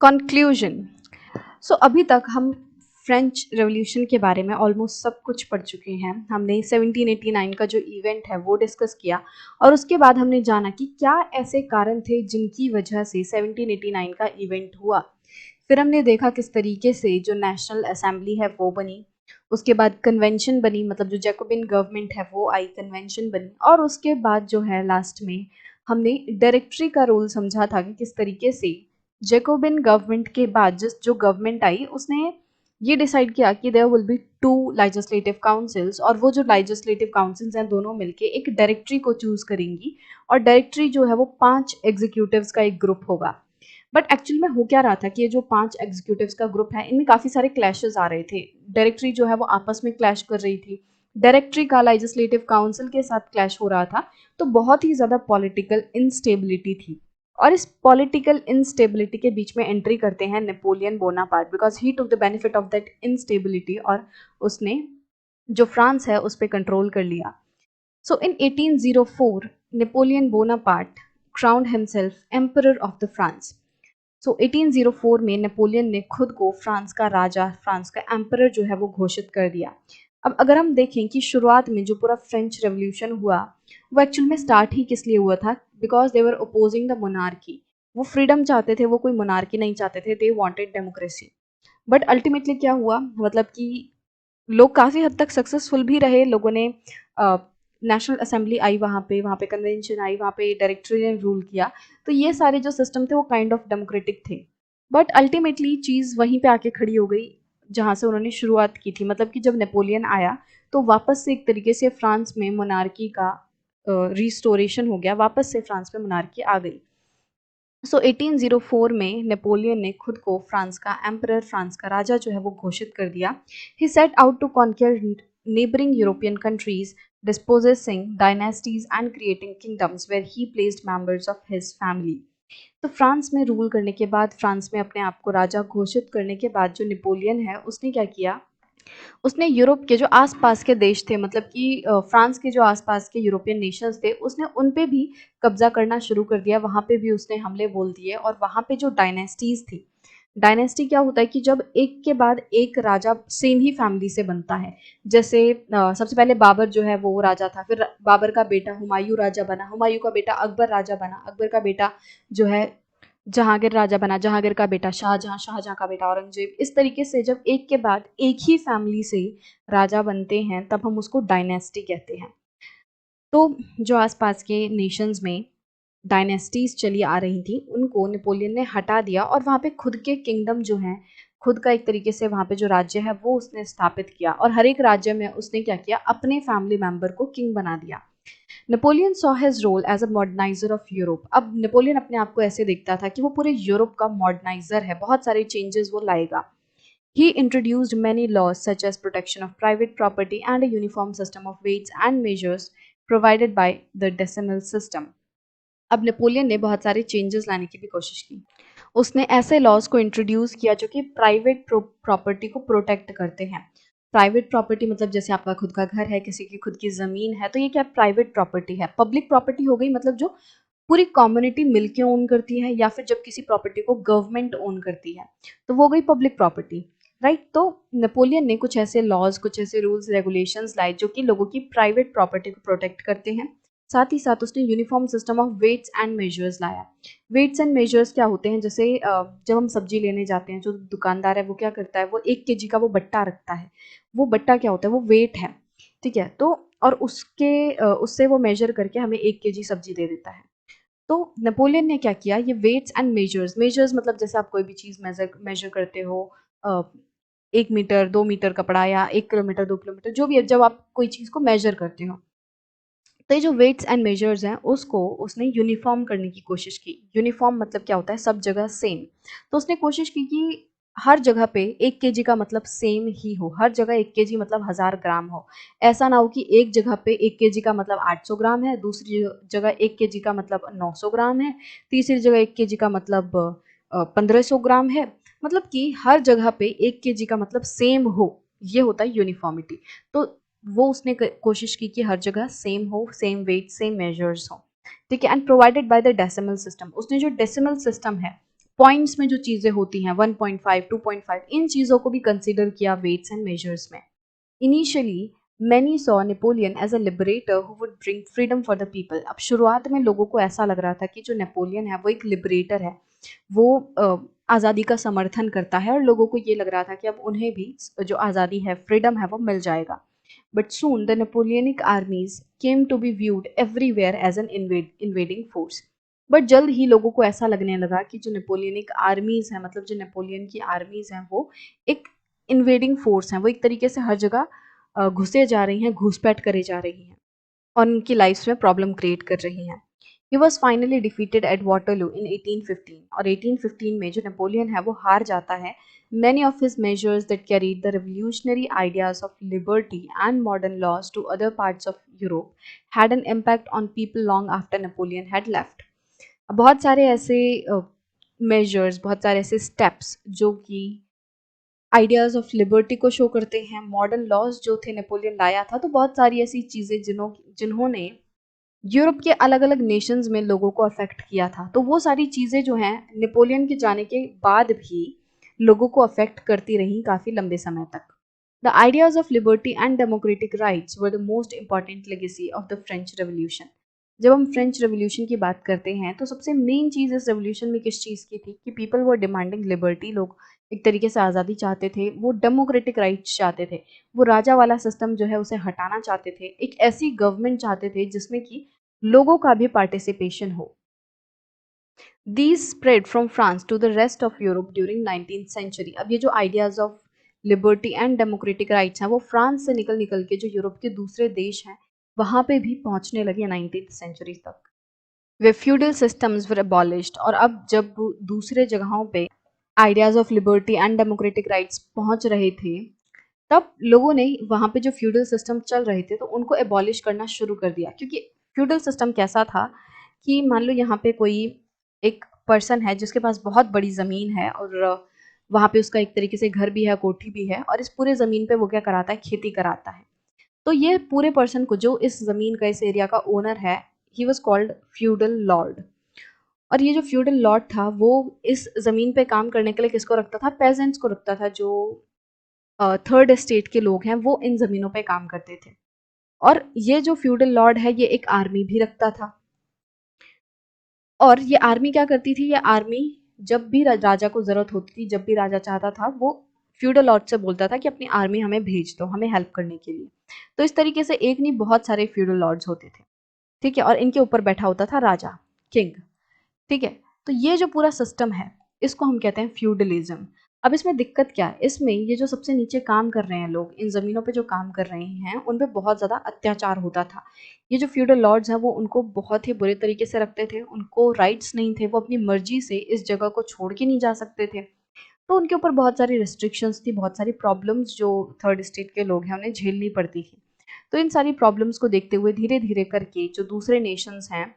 Conclusion. अभी तक हम फ्रेंच रेवोल्यूशन के बारे में ऑलमोस्ट सब कुछ पढ़ चुके हैं। हमने 1789 का जो इवेंट है वो डिस्कस किया और उसके बाद हमने जाना कि क्या ऐसे कारण थे जिनकी वजह से 1789 का इवेंट हुआ। फिर हमने देखा किस तरीके से जो नेशनल असेंबली है वो बनी, उसके बाद कन्वेंशन बनी, मतलब जो जैकोबिन गवर्नमेंट है वो आई, कन्वेंशन बनी, और उसके बाद जो है लास्ट में हमने डायरेक्टरी का रोल समझा था कि किस तरीके से जैकोबिन गवर्नमेंट के बाद जिस जो गवर्नमेंट आई उसने ये डिसाइड किया कि there will be two legislative councils, और वो जो लेजिस्लेटिव काउंसिल्स हैं दोनों मिलके एक डायरेक्टरी को चूज करेंगी, और डायरेक्टरी जो है वो 5 एग्जीक्यूटिव्स का एक ग्रुप होगा। बट एक्चुअल में हो क्या रहा था कि ये जो 5 एग्जीक्यूटिव्स का ग्रुप है इनमें काफी सारे क्लैशेस आ रहे थे। डायरेक्टरी जो है वो आपस में क्लैश कर रही थी, डायरेक्टरी का लेजिस्लेटिव काउंसिल के साथ क्लैश हो रहा था। तो बहुत ही ज्यादा पॉलिटिकल इंस्टेबिलिटी थी, और इस पॉलिटिकल इंस्टेबिलिटी के बीच में एंट्री करते हैं Napoleon Bonaparte, because he took the benefit of that instability, और उसने जो फ्रांस है उस पर कंट्रोल कर लिया। सो इन 1804 Napoleon Bonaparte crowned himself emperor of the France. 1804 में नेपोलियन ने खुद को फ्रांस का राजा, फ्रांस का एम्परर जो है वो घोषित कर दिया। अब अगर हम देखें कि शुरुआत में जो पूरा फ्रेंच रेवोल्यूशन हुआ वो एक्चुअल में स्टार्ट ही किस लिए हुआ था, because they were opposing the monarchy. वो फ्रीडम चाहते थे, वो कोई मोनार्की नहीं चाहते थे, they wanted democracy. But ultimately क्या हुआ, मतलब कि लोग काफ़ी हद तक सक्सेसफुल भी रहे। लोगों ने नेशनल असेंबली आई, वहाँ पे कन्वेंशन आई, वहाँ पे डायरेक्टरी ने रूल किया। तो ये सारे जो सिस्टम थे वो काइंड ऑफ डेमोक्रेटिक थे। बट अल्टीमेटली चीज़ वहीं पे आके खड़ी हो गई जहाँ से उन्होंने शुरुआत की थी, मतलब कि जब नेपोलियन आया तो वापस से एक तरीके से फ्रांस में मोनार्की का रिस्टोरेशन हो गया, वापस से फ्रांस में मोनार्की आ गई। 1804 में नेपोलियन ने खुद को फ्रांस का एम्परर, फ्रांस का राजा जो है वो घोषित कर दिया। He set out to conquer neighbouring European countries, dispossessing dynasties and creating kingdoms where he placed members of his family. तो फ्रांस में रूल करने के बाद, फ्रांस में अपने आप को राजा घोषित करने के बाद जो नेपोलियन है उसने क्या किया, उसने यूरोप के जो आसपास के देश थे, मतलब कि फ्रांस के जो आसपास के यूरोपियन नेशंस थे उसने उन पे भी कब्जा करना शुरू कर दिया, वहाँ पे भी उसने हमले बोल दिए। और वहाँ पे जो डायनेस्टीज थी, डायनेस्टी क्या होता है कि जब एक के बाद एक राजा सेम ही फैमिली से बनता है। जैसे सबसे पहले बाबर जो है वो राजा था, फिर बाबर का बेटा हुमायूं राजा बना, हुमायूं का बेटा अकबर राजा बना, अकबर का बेटा जो है जहांगीर राजा बना, जहांगीर का बेटा शाहजहां, शाहजहां का बेटा औरंगजेब। इस तरीके से जब एक के बाद एक ही फैमिली से राजा बनते हैं तब हम उसको डायनेस्टी कहते हैं। तो जो आसपास के नेशंस में डायनेस्टीज चली आ रही थी उनको नेपोलियन ने हटा दिया, और वहाँ पे खुद के किंगडम जो हैं, खुद का एक तरीके से वहाँ पे जो राज्य है वो उसने स्थापित किया, और हर एक राज्य में उसने क्या किया, अपने फैमिली मेंबर को किंग बना दिया। Napoleon saw his role as a moderniser of Europe. अब नेपोलियन अपने आप को ऐसे देखता था कि वो पूरे यूरोप का मॉडर्नाइजर है, बहुत सारे चेंजेस वो लाएगा। He introduced many laws such as protection of private property and a uniform system of weights and measures provided by the decimal system. अब नेपोलियन ने बहुत सारे चेंजेस लाने की भी कोशिश की। उसने ऐसे लॉज को इंट्रोड्यूस किया जो कि प्राइवेट प्रॉपर्टी को प्रोटेक्ट करते हैं। प्राइवेट प्रॉपर्टी मतलब जैसे आपका खुद का घर है, किसी की खुद की ज़मीन है, तो ये क्या प्राइवेट प्रॉपर्टी है। पब्लिक प्रॉपर्टी हो गई मतलब जो पूरी कम्युनिटी मिलके ओन करती है, या फिर जब किसी प्रॉपर्टी को गवर्नमेंट ओन करती है तो वो हो गई पब्लिक प्रॉपर्टी, राइट। तो नेपोलियन ने कुछ ऐसे लॉज, कुछ ऐसे रूल्स रेगुलेशंस लाए जो कि लोगों की प्राइवेट प्रॉपर्टी को प्रोटेक्ट करते हैं। साथ ही साथ उसने uniform system of weights and measures लाया। वेट्स एंड मेजर्स क्या होते हैं, जैसे जब हम सब्जी लेने जाते हैं, जो दुकानदार है वो क्या करता है, वो 1 kg का वो बट्टा रखता है। वो बट्टा क्या होता है, वो वेट है, ठीक है। तो और उससे वो मेजर करके हमें 1 kg सब्जी दे देता है। तो नेपोलियन ने क्या किया, ये वेट्स एंड मेजर्स, मेजर्स मतलब जैसे आप कोई भी चीज़ मेजर मेजर करते हो, 1 मीटर 2 मीटर कपड़ा, या 1 किलोमीटर 2 किलोमीटर, जो भी है, जब आप कोई चीज़ को मेजर करते हो तो ये जो वेट्स एंड मेजर्स हैं उसको उसने यूनिफॉर्म करने की कोशिश की। यूनिफॉर्म मतलब क्या होता है, सब जगह सेम। तो उसने कोशिश की कि हर जगह पे 1 kg का मतलब सेम ही हो, हर जगह 1 kg मतलब 1000 ग्राम हो। ऐसा ना हो कि एक जगह पे 1 kg का मतलब 800 ग्राम है, दूसरी जगह 1 kg का मतलब 900 ग्राम है, तीसरी जगह 1 kg का मतलब 1500 ग्राम है। मतलब कि हर जगह पे 1 kg का मतलब सेम हो, ये होता है यूनिफॉर्मिटी। तो वो उसने कोशिश की कि हर जगह सेम हो, सेम वेट, सेम मेजर्स हो, ठीक है। And provided by the decimal system, उसने जो डेसिमल सिस्टम है पॉइंट्स में जो चीज़ें होती हैं 1.5, 2.5, इन चीज़ों को भी कंसिडर किया वेट्स एंड मेजर्स में। Initially many saw Napoleon as a liberator who would bring freedom for the people. अब शुरुआत में लोगों को ऐसा लग रहा था कि जो नेपोलियन है वो एक लिबरेटर है, वो आज़ादी का समर्थन करता है, और लोगों को ये लग रहा था कि अब उन्हें भी जो आज़ादी है, फ्रीडम है, वो मिल जाएगा। But soon the Napoleonic armies came to be viewed everywhere as an invading force. But जल्द ही लोगों को ऐसा लगने लगा कि जो नेपोलियनिक आर्मीज हैं, मतलब जो नेपोलियन की आर्मीज हैं, वो एक इन्वेडिंग फोर्स हैं, वो एक तरीके से हर जगह घुसे जा रही हैं, घुसपैठ करे जा रही हैं, और उनकी लाइफ्स में प्रॉब्लम क्रिएट कर रही हैं। He was finally defeated at Waterloo in 1815, और 1815 में जो नेपोलियन है वो हार जाता है। Many of his measures that carried the revolutionary ideas of liberty and modern laws to other parts of Europe had an impact on people long after Napoleon had left. बहुत सारे ऐसे मेजर्स, बहुत सारे ऐसे स्टेप्स जो कि ideas of liberty को show करते हैं, मॉडर्न लॉज जो थे नेपोलियन लाया था, तो बहुत सारी ऐसी चीज़ें जिन्होंने यूरोप के अलग अलग नेशंस में लोगों को अफेक्ट किया था, तो वो सारी चीज़ें जो हैं नेपोलियन के जाने के बाद भी लोगों को अफेक्ट करती रहीं काफ़ी लंबे समय तक। The ideas of liberty and democratic rights were the most important legacy of the French revolution. जब हम फ्रेंच रेवोल्यूशन की बात करते हैं तो सबसे मेन चीज़ इस रेवोल्यूशन में किस चीज़ की थी कि पीपल वर डिमांडिंग लिबर्टी। लोग एक तरीके से आज़ादी चाहते थे, वो डेमोक्रेटिक राइट्स चाहते थे, वो राजा वाला सिस्टम जो है उसे हटाना चाहते थे, एक ऐसी गवर्नमेंट चाहते थे जिसमें कि लोगों का भी पार्टिसिपेशन हो। These spread from France to the rest of Europe during 19th century। अब ये जो ideas of liberty and democratic rights हैं वो फ्रांस से निकल निकल के जो यूरोप के दूसरे देश हैं वहाँ पे भी पहुँचने लगे 19th सेंचुरी तक। वे फ्यूडल सिस्टम्स वर अबॉलिश्ड, और अब जब दूसरे जगहों पे ideas of liberty and democratic rights पहुँच रहे थे, तब लोगों ने वहाँ पे जो फ्यूडल सिस्टम चल रहे थे तो उनको एबॉलिश करना शुरू कर दिया। क्योंकि फ्यूडल सिस्टम कैसा था कि मान लो यहाँ पे कोई एक पर्सन है जिसके पास बहुत बड़ी ज़मीन है, और वहाँ पे उसका एक तरीके से घर भी है, कोठी भी है, और इस पूरे ज़मीन पे वो क्या कराता है, खेती कराता है। तो ये पूरे पर्सन को, जो इस ज़मीन का, इस एरिया का ओनर है, he was called feudal Lord. और ये जो फ्यूडल लॉर्ड था वो इस ज़मीन पे काम करने के लिए किसको रखता था, पेजेंट्स को रखता था। जो थर्ड एस्टेट के लोग हैं वो इन ज़मीनों पे काम करते थे। और ये जो फ्यूडल लॉर्ड है ये एक आर्मी भी रखता था, और ये आर्मी क्या करती थी, ये आर्मी जब भी राजा को ज़रूरत होती थी, जब भी राजा चाहता था, वो फ्यूडल लॉर्ड से बोलता था कि अपनी आर्मी हमें भेज दो, हमें हेल्प करने के लिए। तो इस तरीके से एक नहीं, बहुत सारे फ्यूडल लॉर्ड्स होते थे, ठीक है, और इनके ऊपर बैठा होता था राजा, किंग, ठीक है। तो ये जो पूरा सिस्टम है इसको हम कहते हैं फ्यूडलिज्म। अब इसमें दिक्कत क्या है, इसमें ये जो सबसे नीचे काम कर रहे हैं लोग, इन ज़मीनों पे जो काम कर रहे हैं, उन पे बहुत ज़्यादा अत्याचार होता था। ये जो फ्यूडल लॉर्ड्स हैं वो उनको बहुत ही बुरे तरीके से रखते थे, उनको राइट्स नहीं थे, वो अपनी मर्जी से इस जगह को छोड़ के नहीं जा सकते थे। तो उनके ऊपर बहुत सारी रिस्ट्रिक्शंस थी, बहुत सारी प्रॉब्लम्स जो थर्ड स्टेट के लोग हैं उन्हें झेलनी पड़ती थी। तो इन सारी प्रॉब्लम्स को देखते हुए धीरे धीरे करके जो दूसरे नेशंस हैं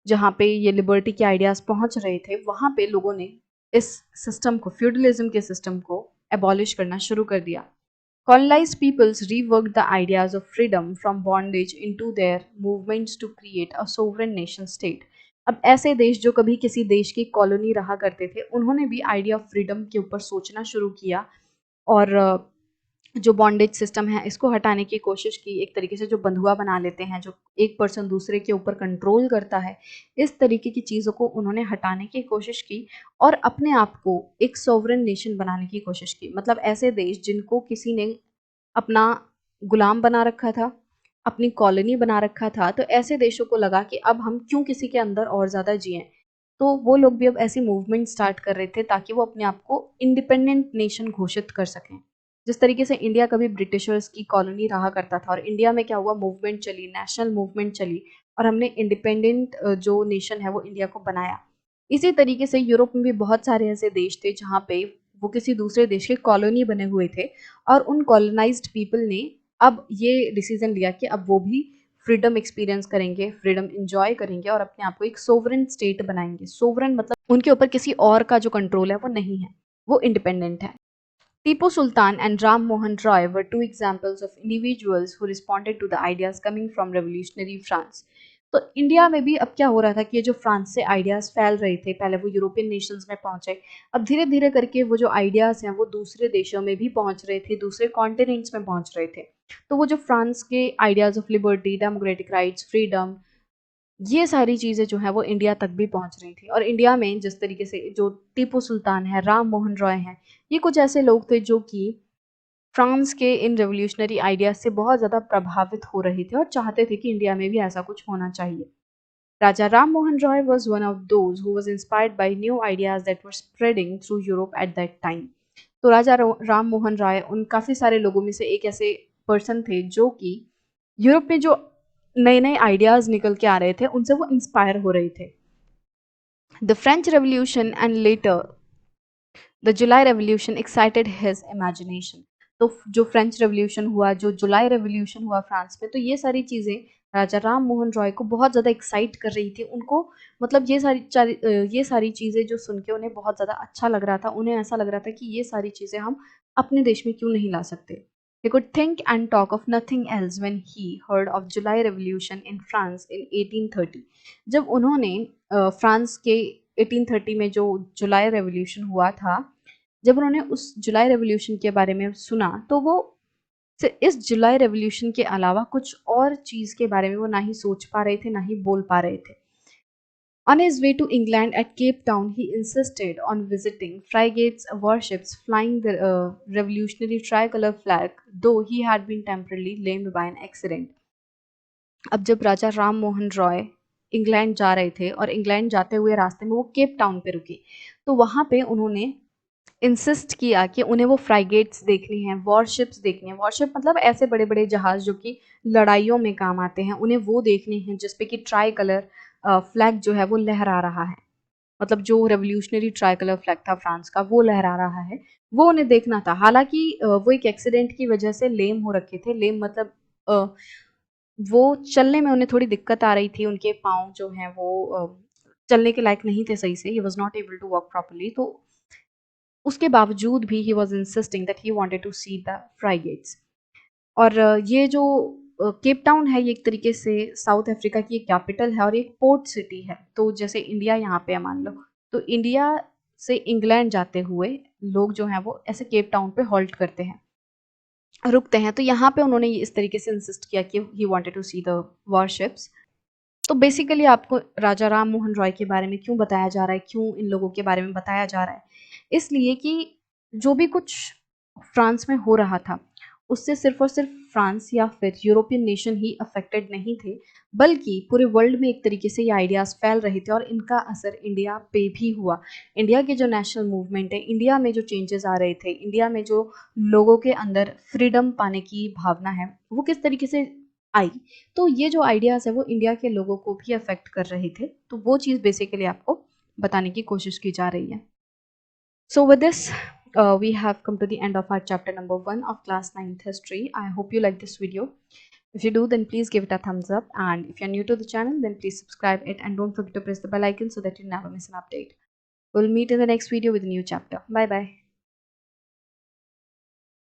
जहाँ पे ये लिबर्टी के आइडियाज़ पहुँच रहे थे, वहाँ पे लोगों ने इस सिस्टम को, फ्यूडलिज्म के सिस्टम को एबॉलिश करना शुरू कर दिया। Colonized peoples reworked the ideas of freedom from bondage into their movements to create a sovereign nation state। अब ऐसे देश जो कभी किसी देश की कॉलोनी रहा करते थे, उन्होंने भी आइडिया ऑफ फ्रीडम के ऊपर सोचना शुरू किया, और जो बॉन्डेज सिस्टम है इसको हटाने की कोशिश की। एक तरीके से जो बंधुआ बना लेते हैं, जो एक पर्सन दूसरे के ऊपर कंट्रोल करता है, इस तरीके की चीज़ों को उन्होंने हटाने की कोशिश की, और अपने आप को एक सॉवरेन नेशन बनाने की कोशिश की। मतलब ऐसे देश जिनको किसी ने अपना गुलाम बना रखा था, अपनी कॉलोनी बना रखा था, तो ऐसे देशों को लगा कि अब हम क्यों किसी के अंदर और ज़्यादा जिएं। तो वो लोग भी अब ऐसी मूवमेंट स्टार्ट कर रहे थे ताकि वो अपने आप को इंडिपेंडेंट नेशन घोषित कर सकें। जिस तरीके से इंडिया कभी ब्रिटिशर्स की कॉलोनी रहा करता था, और इंडिया में क्या हुआ, मूवमेंट चली, नेशनल मूवमेंट चली, और हमने इंडिपेंडेंट जो नेशन है वो इंडिया को बनाया। इसी तरीके से यूरोप में भी बहुत सारे ऐसे देश थे जहाँ पे वो किसी दूसरे देश के कॉलोनी बने हुए थे, और उन कॉलोनाइज्ड पीपल ने अब ये डिसीजन लिया कि अब वो भी फ्रीडम एक्सपीरियंस करेंगे, फ्रीडम इंजॉय करेंगे, और अपने आप को एक सोवरेन स्टेट बनाएंगे। सोवरेन मतलब उनके ऊपर किसी और का जो कंट्रोल है वो नहीं है, वो इंडिपेंडेंट है। Tipu Sultan and Ram Mohan Roy were two examples of individuals who responded to the ideas coming from revolutionary France। तो इंडिया में भी अब क्या हो रहा था कि ये जो फ्रांस से आइडियाज़ फैल रहे थे, पहले वो यूरोपियन नेशंस में पहुँचे, अब धीरे-धीरे करके वो जो आइडियाज़ हैं वो दूसरे देशों में भी पहुँच रहे थे, दूसरे कॉन्टिनेंट्स में पहुँच रहे थे। तो वो जो फ्रांस के ideas of liberty, democratic rights, freedom, ये सारी चीज़ें जो हैं वो इंडिया तक भी पहुँच रही थी। और इंडिया में जिस तरीके से जो टीपू सुल्तान है, राम मोहन रॉय हैं, ये कुछ ऐसे लोग थे जो कि फ्रांस के इन रेवोल्यूशनरी आइडियाज़ से बहुत ज़्यादा प्रभावित हो रहे थे और चाहते थे कि इंडिया में भी ऐसा कुछ होना चाहिए। Raja Ram Mohan Roy was one of those who was inspired by new ideas that were spreading through Europe at that time. तो राजा राम मोहन राय उन काफ़ी सारे लोगों में से एक ऐसे पर्सन थे जो कि यूरोप में जो नए नए आइडियाज़ निकल के आ रहे थे उनसे वो इंस्पायर हो रहे थे. The French revolution and later the July revolution excited his imagination. तो जो फ्रेंच रेवोल्यूशन हुआ, जो जुलाई रेवोल्यूशन हुआ फ्रांस में, तो ये सारी चीज़ें राजा राम मोहन रॉय को बहुत ज़्यादा एक्साइट कर रही थी. उनको मतलब ये सारी चीज़ें जो सुन के उन्हें बहुत ज़्यादा अच्छा लग रहा था. उन्हें ऐसा लग रहा था कि ये सारी चीज़ें हम अपने देश में क्यों नहीं ला सकते. He could think and talk of nothing else when he heard of July Revolution in France in 1830. जब उन्होंने फ्रांस के 1830 में जो जुलाई रेवोल्यूशन हुआ था, जब उन्होंने उस जुलाई रेवोल्यूशन के बारे में सुना, तो वो इस जुलाई रेवोल्यूशन के अलावा कुछ और चीज़ के बारे में वो ना ही सोच पा रहे थे, ना ही बोल पा रहे थे. On his way to England at Cape Town, he insisted on visiting frigates, warships flying the revolutionary tricolour flag, though he had been temporarily lamed by an accident. अब जब राजा राम मोहन रॉय इंग्लैंड जा रहे थे और इंग्लैंड जाते हुए रास्ते में वो केप टाउन पे रुके, तो वहाँ पे उन्होंने इंसिस्ट किया कि उन्हें वो फ्राइगेट्स देखनी है, वॉरशिप्स देखनी है. वॉरशिप मतलब ऐसे बड़े-बड़े जहाज़ जो कि लड़ाइयों में काम आते हैं, उन्हें वो देखने हैं जिस पे कि ट्राई कलर फ्लैग जो है वो लहरा रहा है. मतलब जो रेवोल्यूशनरी ट्राई कलर फ्लैग था फ्रांस का, वो लहरा रहा है, वो उन्हें देखना था. हालाँकि वो एक एक्सीडेंट की वजह से लेम हो रखे थे. लेम मतलब अ, वो चलने में उन्हें थोड़ी दिक्कत आ रही थी, उनके पाँव जो हैं वो चलने के लायक नहीं थे सही से. He was not able to walk properly. तो उसके बावजूद भी he was insisting that he wanted to see the frigates. और ये जो केप टाउन है, ये एक तरीके से साउथ अफ्रीका की एक कैपिटल है और एक पोर्ट सिटी है. तो जैसे इंडिया यहाँ पे है मान लो, तो इंडिया से इंग्लैंड जाते हुए लोग जो हैं वो ऐसे केप टाउन पे हॉल्ट करते हैं, रुकते हैं. तो यहाँ पे उन्होंने इस तरीके से इंसिस्ट किया कि he wanted to see the warships. तो बेसिकली आपको राजा राम मोहन रॉय के बारे में क्यों बताया जा रहा है, क्यों इन लोगों के बारे में बताया जा रहा है? इसलिए कि जो भी कुछ फ्रांस में हो रहा था, उससे सिर्फ़ और सिर्फ़ फ्रांस या फिर यूरोपियन नेशन ही अफ़ेक्टेड नहीं थे, बल्कि पूरे वर्ल्ड में एक तरीके से ये आइडियाज़ फैल रहे थे और इनका असर इंडिया पे भी हुआ. इंडिया के जो नेशनल मूवमेंट है, इंडिया में जो चेंजेज़ आ रहे थे, इंडिया में जो लोगों के अंदर फ्रीडम पाने की भावना है, वो किस तरीके से आई. तो ये जो आइडियाज़ है वो इंडिया के लोगों को भी अफ़ेक्ट कर रहे थे. तो वो चीज़ बेसिकली आपको बताने की कोशिश की जा रही है. So with this, we have come to the end of our chapter number 1 of class 9th history. I hope you like this video. If you do, then please give it a thumbs up, and if you're new to the channel, then please subscribe it and don't forget to press the bell icon so that you never miss an update. We'll meet in the next video with a new chapter. Bye bye.